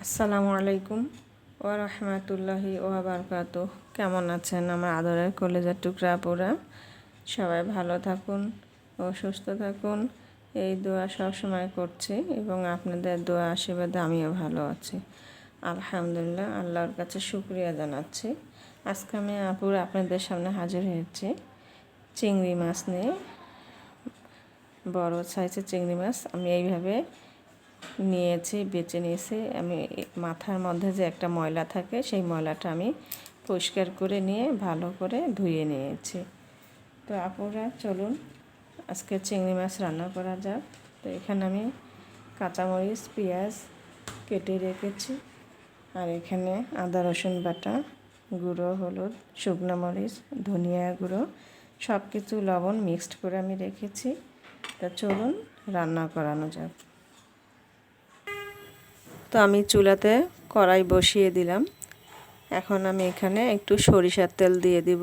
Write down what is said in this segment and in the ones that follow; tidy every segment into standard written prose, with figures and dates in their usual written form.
আসসালামু আলাইকুম ওয়া রাহমাতুল্লাহি ওয়া বারাকাতুহু। কেমন আছেন আমার আদরের কলেজার টুকরা আপুরা? সবাই ভালো থাকুন ও সুস্থ থাকুন, এই দোয়া সব সময় করছি এবং আপনাদের দোয়া আশীর্বাদে আমিও ভালো আছি। আলহামদুলিল্লাহ, আল্লাহর কাছে শুকরিয়া জানাচ্ছি। আজকে আমি আপুরা আপনাদের সামনে হাজির হয়েছি চিংড়ি মাছ নিয়ে। বড় সাইজের চিংড়ি মাছ আমি এইভাবে নিয়েছি, বেছে নিয়েছি। আমি মাথার মধ্যে যে একটা ময়লা থাকে সেই ময়লাটা আমি পরিষ্কার করে নিয়ে ভালো করে ধুয়ে নিয়েছি। তো আপুরা চলুন আজকে চিংড়ি মাছ রান্না করা যাক। তো এখানে আমি কাঁচামরিচ পেঁয়াজ কেটে রেখেছি, আর এখানে আদা রসুন বাটা, গুঁড়ো হলুদ, শুকনো মরিচ, ধনিয়া গুঁড়ো সব কিছু লবণ মিক্সড করে আমি রেখেছি। তা চলুন রান্না করানো যাক। তো আমি চুলাতে কড়াই বসিয়ে দিলাম। এখন আমি এখানে একটু সরিষার তেল দিয়ে দিব।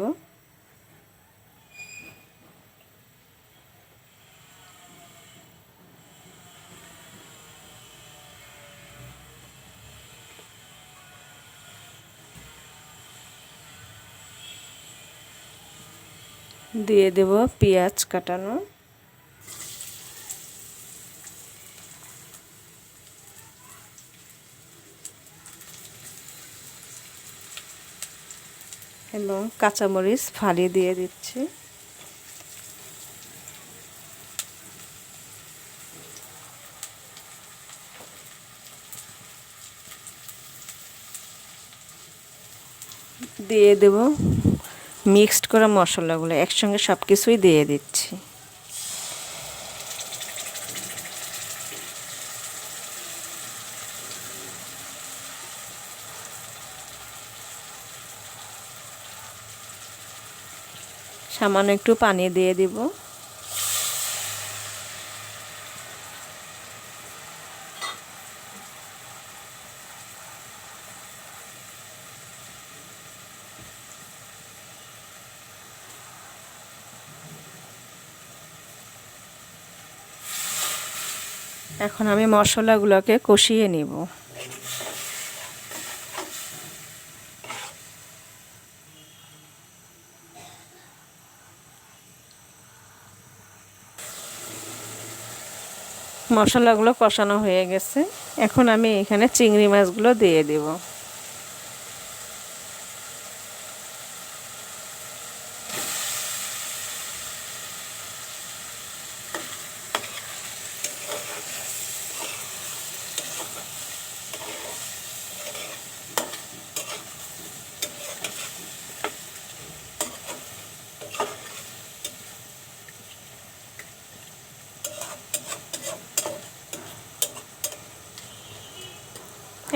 দিয়ে দেব পেঁয়াজ কাটানো, এবং কাঁচামরিচ ফালি দিয়ে দিচ্ছি। দিয়ে দেব মিক্সড করা মশলাগুলো, একসঙ্গে সব কিছুই দিয়ে দিচ্ছি। সামান্য একটু পানি দিয়ে দিব। এখন আমি মশলাগুলোকে কষিয়ে নিব। মশলাগুলো কষানো হয়ে গেছে, এখন আমি এখানে চিংড়ি মাছগুলো দিয়ে দেব।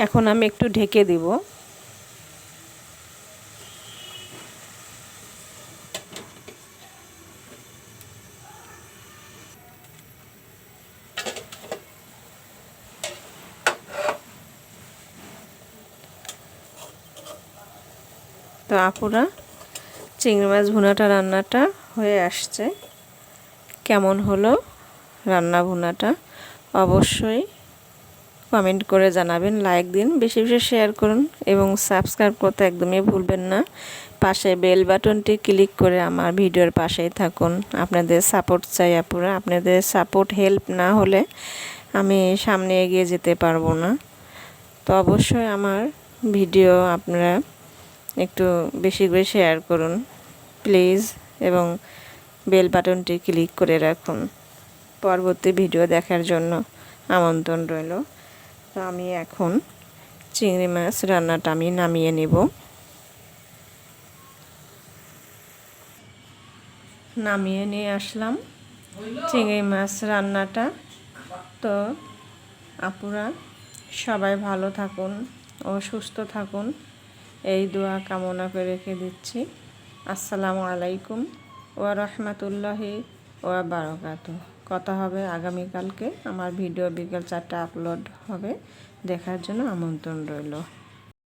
এখন আমি একটু ঢেকে দিব। তো আপুরা চিংড়ি মাছ ভুনাটা রান্নাটা হয়ে আসছে। কেমন হলো রান্না ভুনাটা অবশ্যই কমেন্ট করে জানাবেন, লাইক দিন, বেশি বেশি শেয়ার করুন এবং সাবস্ক্রাইব করতে একদমই ভুলবেন না। পাশে বেল বাটনটি ক্লিক করে আমার ভিডিওর পাশেই থাকুন। আপনাদের সাপোর্ট চাই আপুরা, আপনাদের সাপোর্ট হেল্প না হলে আমি সামনে এগিয়ে যেতে পারবো না। তো অবশ্যই আমার ভিডিও আপনারা একটু বেশি করে শেয়ার করুন প্লিজ, এবং বেল বাটনটি ক্লিক করে রাখুন পরবর্তী ভিডিও দেখার জন্য আমন্ত্রণ রইল। তো আমি এখন চিংড়ি মাছ রান্নাটা আমি নামিয়ে নেব। নামিয়ে নিয়ে আসলাম চিংড়ি মাছ রান্নাটা। তো আপুরা সবাই ভালো থাকুন ও সুস্থ থাকুন, এই দোয়া কামনা করে রেখে দিচ্ছি। আসসালামু আলাইকুম ওয়া রাহমাতুল্লাহি ওয়া বারাকাতুহু। কথা হবে আগামীকালকে। আমার ভিডিও বিকেল 4টায় আপলোড হবে, দেখার জন্য আমন্ত্রণ রইল।